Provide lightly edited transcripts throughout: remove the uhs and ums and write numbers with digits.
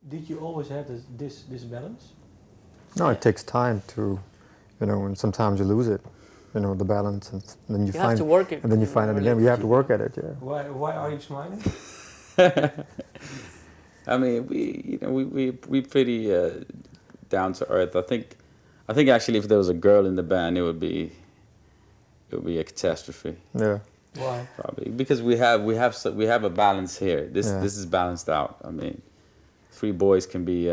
Did you always have this balance? No, it takes time to, and sometimes you lose it, the balance, and then You have to work it. and then you find it again. You have to work at it, yeah. Why are you smiling? I mean, we pretty down to earth. I think actually, if there was a girl in the band, it would be a catastrophe. Yeah. Why? Probably because we have a balance here. This is balanced out. I mean, 3 boys can be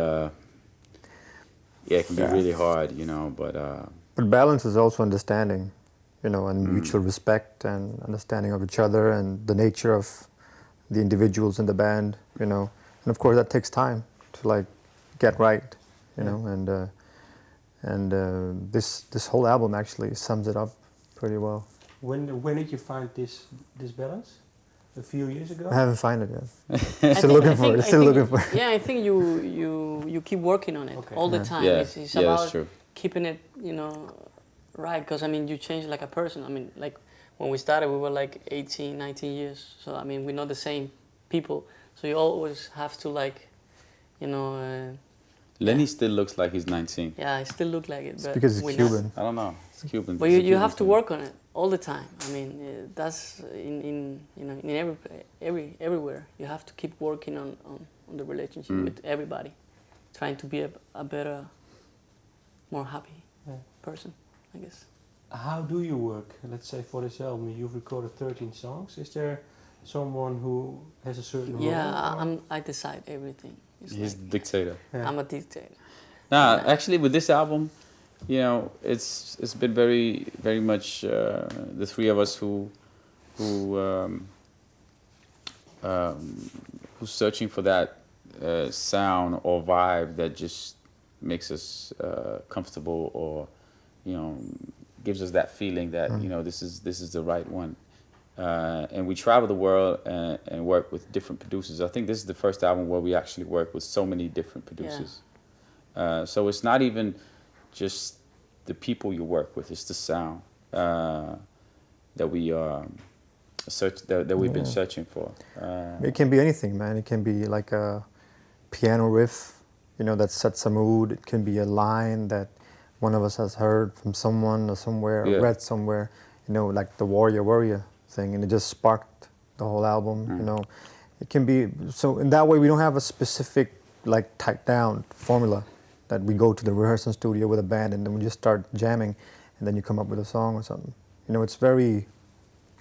it can be really hard, But balance is also understanding, and mutual respect and understanding of each other and the nature of the individuals in the band, And of course that takes time to get right, and this whole album actually sums it up pretty well. When did you find this balance? A few years ago? I haven't found it yet. Still looking for it. Yeah, I think you keep working on it all the time. Yeah, it's about that's true. keeping it, right. Because I mean, you change like a person. I mean, like when we started, we were like 18, 19 years. So I mean, we're not the same people. So you always have to Lenny still looks like he's 19. Yeah, I still look like it. It's but because it's Cuban. I don't know. It's Cuban. But you have to work on it all the time. I mean, that's in everywhere. You have to keep working on the relationship with everybody, trying to be a better, more happy person, I guess. How do you work? Let's say for this album, you've recorded 13 songs. Is there someone who has a certain role? Yeah, I decide everything. He's the dictator. Yeah. I'm a dictator. Nah, actually, with this album, it's been very, very much the 3 of us who's searching for that sound or vibe that just makes us comfortable, or gives us that feeling that this is the right one. And we travel the world and work with different producers. I think this is the first album where we actually work with so many different producers. Yeah. So it's not even just the people you work with; it's the sound that we that we've been searching for. It can be anything, man. It can be like a piano riff, that sets a mood. It can be a line that one of us has heard from someone or somewhere, or read somewhere. Like the Worrier thing, and it just sparked the whole album. It can be so in that way. We don't have a specific tight down formula that we go to the rehearsal studio with a band and then we just start jamming, and then you come up with a song or something. It's very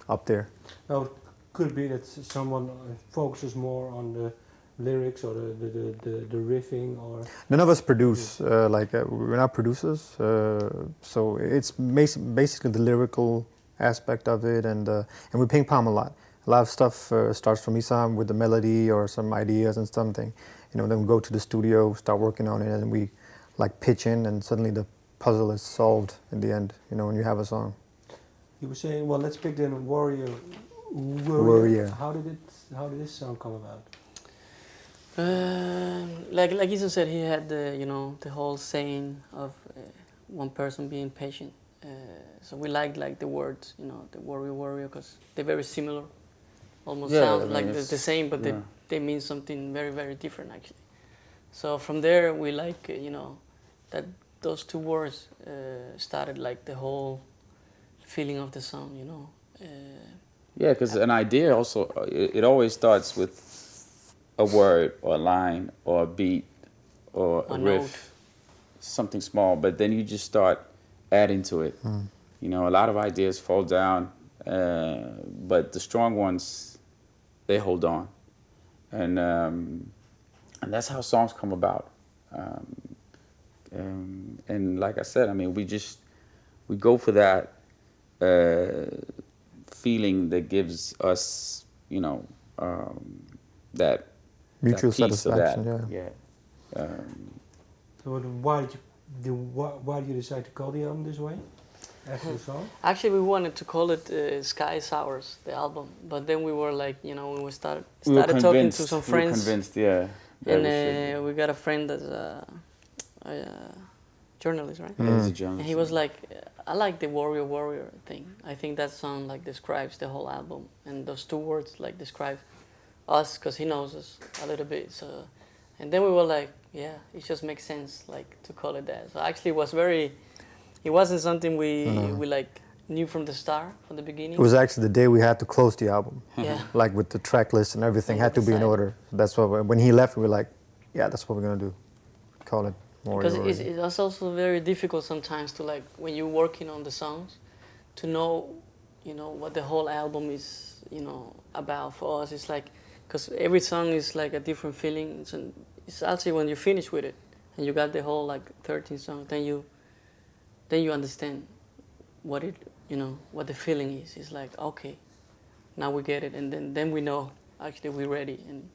up there. Well, it could be that someone focuses more on the lyrics or the riffing, or none of us produce. We're not producers, so it's basically the lyrical aspect of it, and we ping pong a lot. A lot of stuff starts from Isam with the melody or some ideas and something. Then we go to the studio, start working on it, and we pitch in, and suddenly the puzzle is solved in the end. When you have a song. You were saying, well, let's pick the Worrier. How did this song come about? Like Ethan said, he had the whole saying of one person being patient. So we like the words, the Worrier, because they're very similar. Almost sound like the same, but they mean something very, very different actually. So from there we that those 2 words started the whole feeling of the song, Yeah, because an idea also, it always starts with a word or a line or a beat or a riff, note. Something small, but then you just start adding to it. A lot of ideas fall down, but the strong ones, they hold on, and that's how songs come about. And like I said, I mean, we go for that feeling that gives us, that mutual that piece satisfaction. Of that. Yeah. So why did you decide to call the album this way? After the song? Actually, we wanted to call it Sky is Ours, the album. But then we were when we started talking to some friends. We were convinced, yeah. And we got a friend that's a journalist, right? Yeah, he's a journalist. And he was like, I like the Worrier thing. I think that song describes the whole album. And those 2 words describe us, because he knows us a little bit. So, And then we were like, yeah, it just makes sense, like, to call it that. So actually, it wasn't something we like knew from the start, from the beginning. It was actually the day we had to close the album. Yeah. Like with the track list and everything And had to be in decide. order. That's what when he left, we were like, yeah, that's what we're gonna do. Call it Worrier. Because it's also very difficult sometimes to, like, when you're working on the songs, to know, you know, what the whole album is, you know, about. For us, it's like, because every song is like a different feeling. It's actually when you finish with it and you got the whole like 13 songs, then you understand what it, you know, what the feeling is. It's like, okay, now we get it, and then we know actually we're ready. And